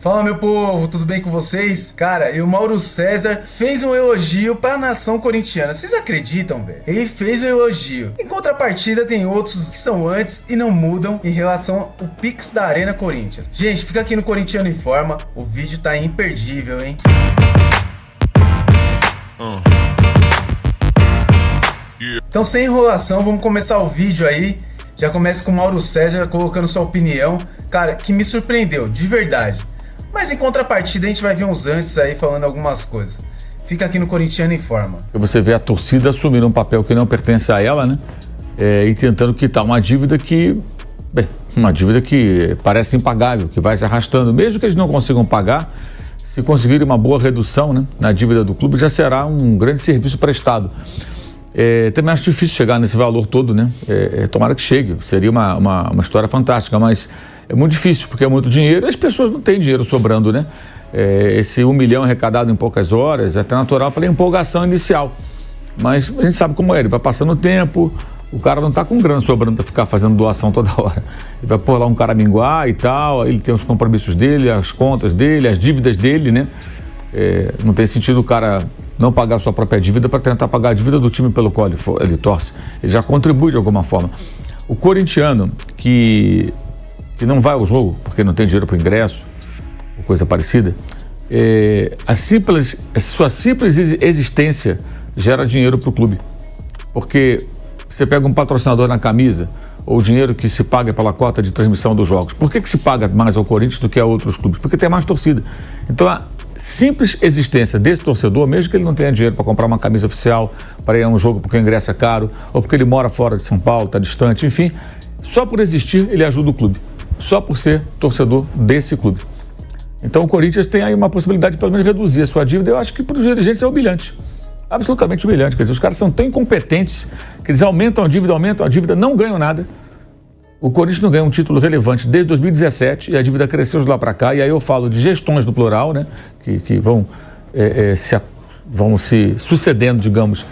Fala, meu povo, tudo bem com vocês? Cara, e o Mauro César fez um elogio pra nação corintiana. Vocês acreditam, velho? Ele fez um elogio. Em contrapartida, tem outros que são antes e não mudam em relação ao Pix da Arena Corinthians. Gente, fica aqui no Corintiano Informa. O vídeo tá imperdível, hein? Então, sem enrolação, vamos começar o vídeo aí. Já começa com o Mauro César colocando sua opinião. Cara, que me surpreendeu, de verdade. Mas em contrapartida a gente vai ver uns antes aí falando algumas coisas. Fica aqui no Corintiano Informa. Você vê a torcida assumindo um papel que não pertence a ela, né? E tentando quitar uma dívida que parece impagável, que vai se arrastando. Mesmo que eles não consigam pagar, se conseguirem uma boa redução, né, na dívida do clube, já será um grande serviço prestado. Também acho difícil chegar nesse valor todo, né? Tomara que chegue, seria uma história fantástica, mas é muito difícil, porque é muito dinheiro e as pessoas não têm dinheiro sobrando, né? Esse 1 milhão arrecadado em poucas horas é até natural pela empolgação inicial. Mas a gente sabe como ele vai passando o tempo, o cara não está com grana sobrando para ficar fazendo doação toda hora. Ele vai pôr lá um caraminguá e tal, ele tem os compromissos dele, as contas dele, as dívidas dele, né? Não tem sentido o cara não pagar a sua própria dívida para tentar pagar a dívida do time pelo qual ele torce. Ele já contribui de alguma forma. O corintiano que não vai ao jogo porque não tem dinheiro para o ingresso, ou coisa parecida, a sua simples existência gera dinheiro para o clube. Porque você pega um patrocinador na camisa, ou o dinheiro que se paga pela cota de transmissão dos jogos. Por que se paga mais ao Corinthians do que a outros clubes? Porque tem mais torcida. Então, a simples existência desse torcedor, mesmo que ele não tenha dinheiro para comprar uma camisa oficial, para ir a um jogo porque o ingresso é caro, ou porque ele mora fora de São Paulo, está distante, enfim, só por existir ele ajuda o clube. Só por ser torcedor desse clube. Então o Corinthians tem aí uma possibilidade de pelo menos reduzir a sua dívida. Eu acho que para os dirigentes é humilhante. Absolutamente humilhante. Quer dizer, os caras são tão incompetentes que eles aumentam a dívida, não ganham nada. O Corinthians não ganha um título relevante desde 2017 e a dívida cresceu de lá para cá. E aí eu falo de gestões do plural, né? Que vão se sucedendo, digamos,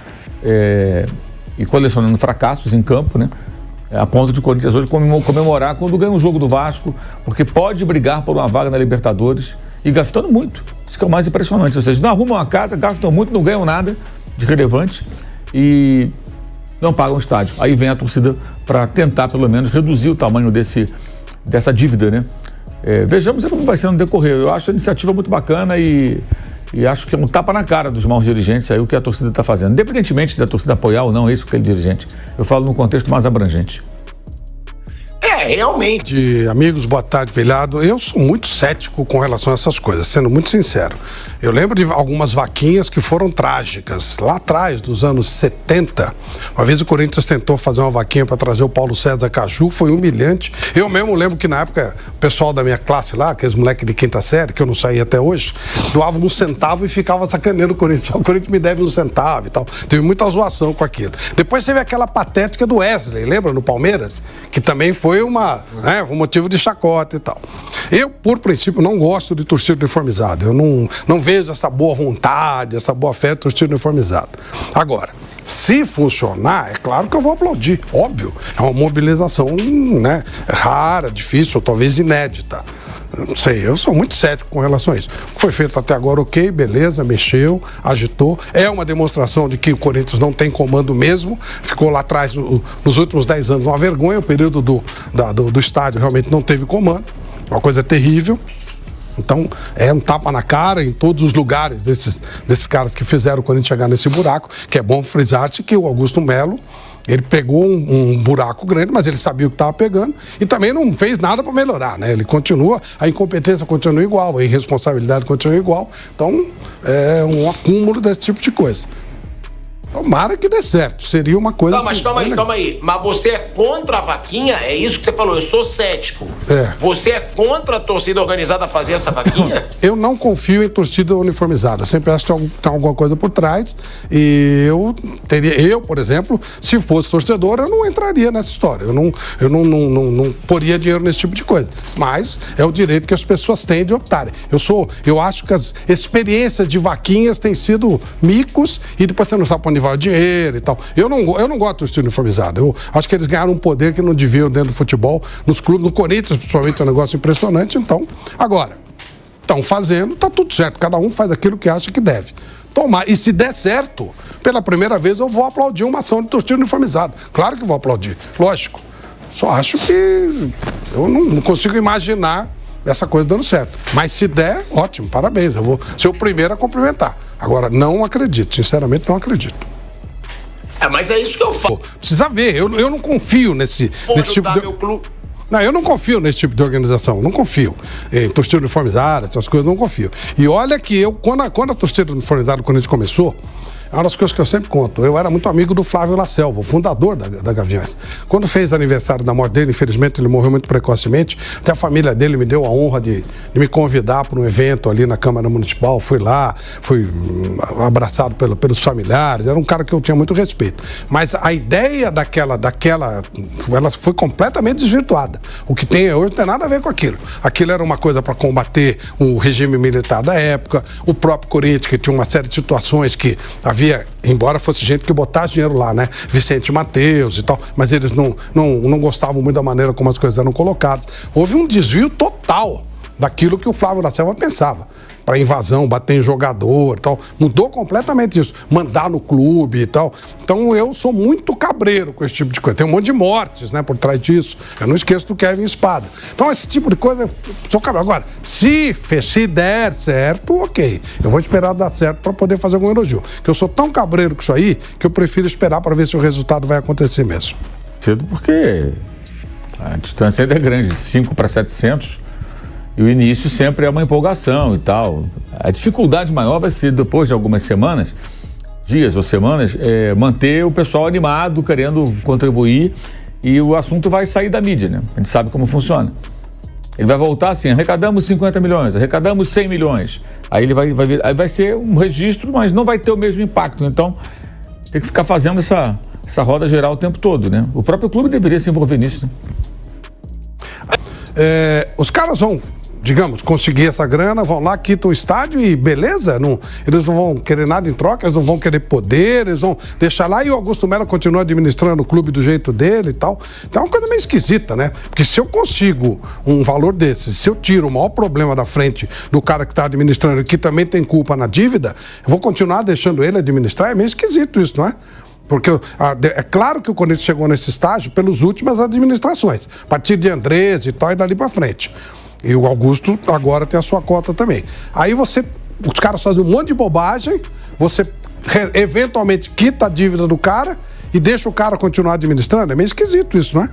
e colecionando fracassos em campo, né? A ponto de o Corinthians hoje comemorar quando ganha um jogo do Vasco, porque pode brigar por uma vaga na Libertadores e gastando muito. Isso que é o mais impressionante. Ou seja, não arrumam uma casa, gastam muito, não ganham nada de relevante e não pagam o estádio. Aí vem a torcida para tentar, pelo menos, reduzir o tamanho dessa dívida, né? Vejamos como vai ser no decorrer. Eu acho a iniciativa muito bacana e acho que é um tapa na cara dos maus dirigentes aí o que a torcida está fazendo. Independentemente da torcida apoiar ou não, isso que aquele dirigente. Eu falo num contexto mais abrangente. Realmente. Amigos, boa tarde, Pilhado. Eu sou muito cético com relação a essas coisas, sendo muito sincero. Eu lembro de algumas vaquinhas que foram trágicas. Lá atrás, dos anos 70, uma vez o Corinthians tentou fazer uma vaquinha para trazer o Paulo César Caju, foi humilhante. Eu mesmo lembro que na época, o pessoal da minha classe lá, aqueles moleques de quinta série, que eu não saí até hoje, doavam um centavo e ficava sacaneando o Corinthians. O Corinthians me deve um centavo e tal. Teve muita zoação com aquilo. Depois teve aquela patética do Wesley, lembra? No Palmeiras? Que também foi um motivo de chacota e tal. Eu, por princípio, não gosto de torcida uniformizada. Eu não vejo essa boa vontade, essa boa fé de torcida uniformizada. Agora, se funcionar, é claro que eu vou aplaudir, óbvio. É uma mobilização, né, rara, difícil, ou talvez inédita. Não sei, eu sou muito cético com relação a isso. Foi feito até agora, ok, beleza, mexeu, agitou. É uma demonstração de que o Corinthians não tem comando mesmo. Ficou lá atrás, nos últimos 10 anos, uma vergonha. O período do estádio realmente não teve comando. Uma coisa terrível. Então, é um tapa na cara em todos os lugares desses caras que fizeram o Corinthians chegar nesse buraco, que é bom frisar-se que o Augusto Melo, ele pegou um buraco grande, mas ele sabia o que estava pegando e também não fez nada para melhorar, né? Ele continua, a incompetência continua igual, a irresponsabilidade continua igual. Então, é um acúmulo desse tipo de coisa. Tomara que dê certo, seria uma coisa... Não, mas calma aí. Mas você é contra a vaquinha? É isso que você falou, eu sou cético. Você é contra a torcida organizada fazer essa vaquinha? Eu não confio em torcida uniformizada, eu sempre acho que tem alguma coisa por trás e eu, por exemplo, se fosse torcedor, eu não entraria nessa história, eu não poria dinheiro nesse tipo de coisa, mas é o direito que as pessoas têm de optarem. Eu acho que as experiências de vaquinhas têm sido micos e depois você não sabe para onde vai o dinheiro e tal. Eu não gosto do estilo uniformizado. Eu acho que eles ganharam um poder que não deviam dentro do futebol, nos clubes, no Corinthians, principalmente, é um negócio impressionante. Então, agora, estão fazendo, tá tudo certo. Cada um faz aquilo que acha que deve. Tomar. E se der certo, pela primeira vez eu vou aplaudir uma ação de torcida uniformizada. Claro que vou aplaudir, lógico. Só acho que eu não consigo imaginar essa coisa dando certo. Mas se der, ótimo, parabéns. Eu vou ser o primeiro a cumprimentar. Agora, não acredito, sinceramente não acredito. Mas é isso que eu falo. Precisa ver, eu não confio nesse tipo de... meu clube. Não, eu não confio nesse tipo de organização, não confio. Em torcida uniformizada, essas coisas, não confio. E olha que quando a torcida uniformizada, quando a gente começou, é uma das coisas que eu sempre conto. Eu era muito amigo do Flávio Lacelva, o fundador da Gaviões. Quando fez aniversário da morte dele, infelizmente ele morreu muito precocemente, até a família dele me deu a honra de me convidar para um evento ali na Câmara Municipal. Fui lá, fui abraçado pelos familiares, era um cara que eu tinha muito respeito. Mas a ideia daquela, ela foi completamente desvirtuada. O que tem hoje não tem nada a ver com aquilo. Aquilo era uma coisa para combater o regime militar da época, o próprio Corinthians, que tinha uma série de situações que havia, embora fosse gente que botasse dinheiro lá, né? Vicente Mateus e tal, mas eles não gostavam muito da maneira como as coisas eram colocadas. Houve um desvio total daquilo que o Flávio Lacelva pensava. Para invasão, bater em jogador e tal. Mudou completamente isso. Mandar no clube e tal. Então eu sou muito cabreiro com esse tipo de coisa. Tem um monte de mortes, né, por trás disso. Eu não esqueço do Kevin Espada. Então esse tipo de coisa, eu sou cabreiro. Agora, se der certo, ok. Eu vou esperar dar certo para poder fazer algum elogio. Porque eu sou tão cabreiro com isso aí que eu prefiro esperar para ver se o resultado vai acontecer mesmo. Cedo porque a distância ainda é grande, 5 para 700. E o início sempre é uma empolgação e tal. A dificuldade maior vai ser, depois de algumas semanas, dias ou semanas, manter o pessoal animado, querendo contribuir, e o assunto vai sair da mídia, né? A gente sabe como funciona. Ele vai voltar assim, arrecadamos 50 milhões, arrecadamos 100 milhões. Aí ele aí vai ser um registro, mas não vai ter o mesmo impacto. Então, tem que ficar fazendo essa roda geral o tempo todo, né? O próprio clube deveria se envolver nisso, né? Os caras vão, digamos, conseguir essa grana, vão lá, quitam o estádio e beleza? Eles não vão querer nada em troca, eles não vão querer poder, eles vão deixar lá e o Augusto Melo continua administrando o clube do jeito dele e tal. Então é uma coisa meio esquisita, né? Porque se eu consigo um valor desse, se eu tiro o maior problema da frente do cara que está administrando e que também tem culpa na dívida, eu vou continuar deixando ele administrar? É meio esquisito isso, não é? Porque é claro que o Corinthians chegou nesse estágio pelas últimas administrações, a partir de Andrés e tal, e dali pra frente. E o Augusto agora tem a sua cota também. Aí os caras fazem um monte de bobagem, você eventualmente quita a dívida do cara e deixa o cara continuar administrando. É meio esquisito isso, não é?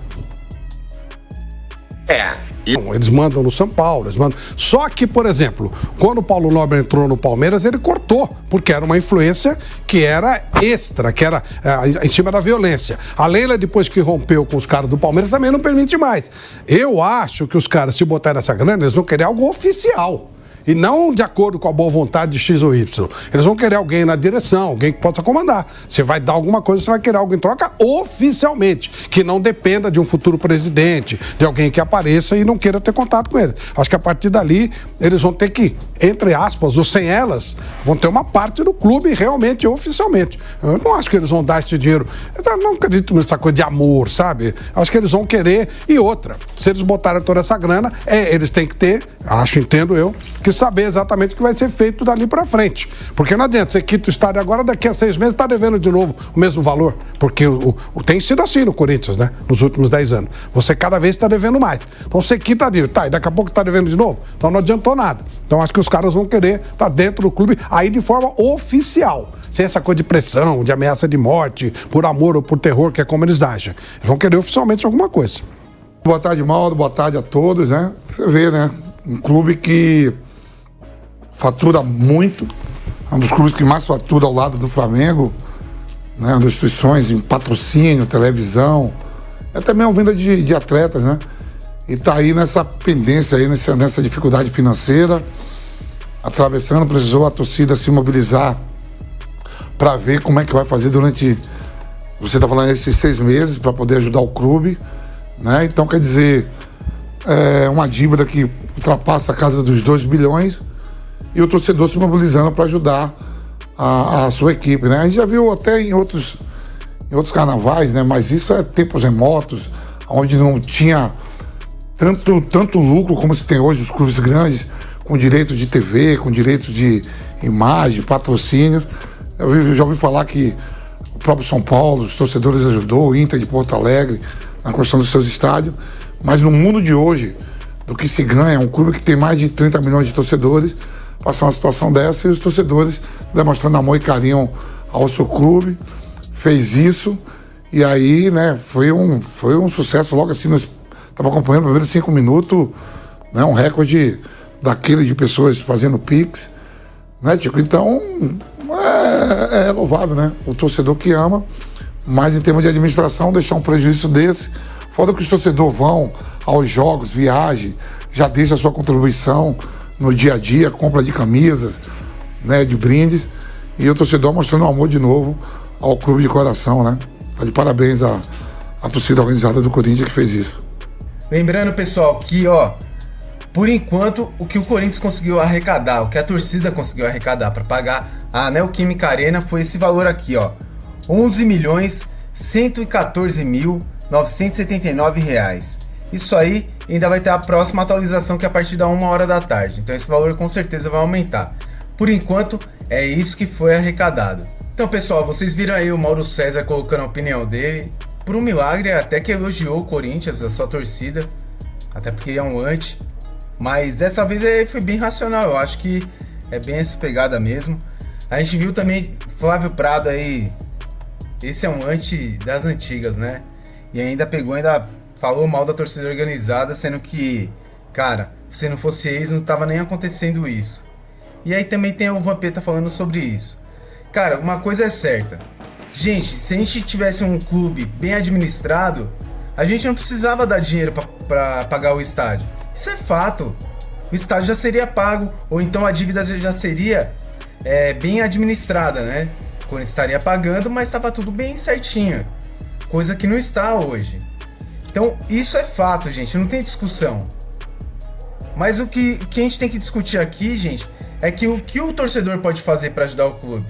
Eles mandam no São Paulo, eles mandam. Só que, por exemplo, quando o Paulo Nobre entrou no Palmeiras, ele cortou, porque era uma influência que era extra, que era em cima da violência. A Leila, depois que rompeu com os caras do Palmeiras, também não permite mais. Eu acho que os caras, se botarem essa grana, eles vão querer algo oficial. E não de acordo com a boa vontade de X ou Y. Eles vão querer alguém na direção, alguém que possa comandar. Você vai dar alguma coisa, você vai querer algo em troca oficialmente, que não dependa de um futuro presidente, de alguém que apareça e não queira ter contato com ele. Acho que a partir dali, eles vão ter que, entre aspas, ou sem elas, vão ter uma parte do clube realmente oficialmente. Eu não acho que eles vão dar esse dinheiro. Eu não acredito nessa coisa de amor, sabe? Acho que eles vão querer. E outra, se eles botarem toda essa grana, eles têm que ter, entendo eu, que saber exatamente o que vai ser feito dali pra frente. Porque não adianta, você quita o estádio agora, daqui a 6 meses tá devendo de novo o mesmo valor. Porque tem sido assim no Corinthians, né? Nos últimos 10 anos. Você cada vez está devendo mais. Então você quita a dívida. Tá, e daqui a pouco tá devendo de novo. Então não adiantou nada. Então acho que os caras vão querer estar dentro do clube aí de forma oficial. Sem essa coisa de pressão, de ameaça de morte, por amor ou por terror, que é como eles agem. Eles vão querer oficialmente alguma coisa. Boa tarde, Mauro. Boa tarde a todos, né? Você vê, né? Um clube que fatura muito, é um dos clubes que mais fatura ao lado do Flamengo, né? As instituições em patrocínio, televisão, é também uma venda de atletas, né? E tá aí nessa pendência aí, nessa dificuldade financeira, atravessando, precisou a torcida se mobilizar para ver como é que vai fazer durante, você tá falando, esses 6 meses para poder ajudar o clube, né? Então, quer dizer, é uma dívida que ultrapassa a casa dos 2 bilhões e o torcedor se mobilizando para ajudar a sua equipe, né? A gente já viu até em outros carnavais, né? Mas isso é tempos remotos, onde não tinha tanto lucro como se tem hoje os clubes grandes, com direito de TV, com direito de imagem, patrocínio. Eu já ouvi falar que o próprio São Paulo, os torcedores ajudou, o Inter de Porto Alegre, na construção dos seus estádios. Mas no mundo de hoje, do que se ganha, um clube que tem mais de 30 milhões de torcedores, passar uma situação dessa e os torcedores demonstrando amor e carinho ao seu clube, fez isso, e aí, né, foi um sucesso. Logo assim, nós estava acompanhando os primeiros 5 minutos, né, um recorde daquele de pessoas fazendo Pix, né, Tico? Então, é louvável, né? O torcedor que ama, mas em termos de administração, deixar um prejuízo desse, fora que os torcedores vão aos jogos, viagem, já deixa a sua contribuição no dia a dia, compra de camisas, né, de brindes, e o torcedor mostrando amor de novo ao clube de coração, né? Tá de parabéns à torcida organizada do Corinthians que fez isso. Lembrando, pessoal, que, por enquanto, o que o Corinthians conseguiu arrecadar, o que a torcida conseguiu arrecadar para pagar a Neoquímica Arena foi esse valor aqui, 11.114.979 reais. Isso aí ainda vai ter a próxima atualização, que é a partir da 1h da tarde. Então esse valor com certeza vai aumentar. Por enquanto, é isso que foi arrecadado. Então, pessoal, vocês viram aí o Mauro César colocando a opinião dele. Por um milagre, até que elogiou o Corinthians, a sua torcida. Até porque é um anti. Mas dessa vez ele foi bem racional. Eu acho que é bem essa pegada mesmo. A gente viu também Flávio Prado aí. Esse é um anti das antigas, né? E ainda falou mal da torcida organizada, sendo que, cara, se não fosse eles, não tava nem acontecendo isso. E aí também tem o Vampeta falando sobre isso. Cara, uma coisa é certa. Gente, se a gente tivesse um clube bem administrado, a gente não precisava dar dinheiro pra pagar o estádio. Isso é fato. O estádio já seria pago, ou então a dívida já seria bem administrada, né? Quando estaria pagando, mas estava tudo bem certinho. Coisa que não está hoje. Então, isso é fato, gente, não tem discussão. Mas o que a gente tem que discutir aqui, gente, é que o que o torcedor pode fazer para ajudar o clube.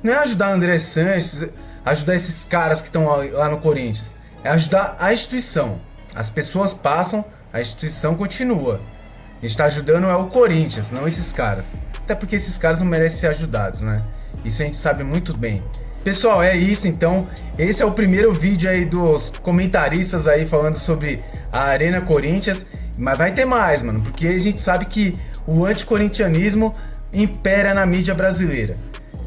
Não é ajudar André Sanches, ajudar esses caras que estão lá no Corinthians. É ajudar a instituição. As pessoas passam, a instituição continua. A gente está ajudando o Corinthians, não esses caras. Até porque esses caras não merecem ser ajudados, né? Isso a gente sabe muito bem. Pessoal, é isso então. Esse é o primeiro vídeo aí dos comentaristas aí falando sobre a Arena Corinthians. Mas vai ter mais, mano, porque a gente sabe que o anticorintianismo impera na mídia brasileira.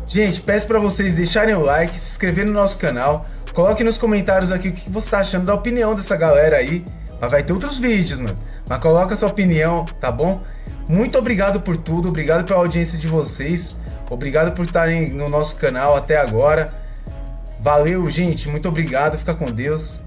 Gente, peço pra vocês deixarem o like, se inscreverem no nosso canal. Coloque nos comentários aqui o que você tá achando da opinião dessa galera aí. Mas vai ter outros vídeos, mano. Mas coloca a sua opinião, tá bom? Muito obrigado por tudo, obrigado pela audiência de vocês. Obrigado por estarem no nosso canal até agora. Valeu, gente. Muito obrigado. Fica com Deus.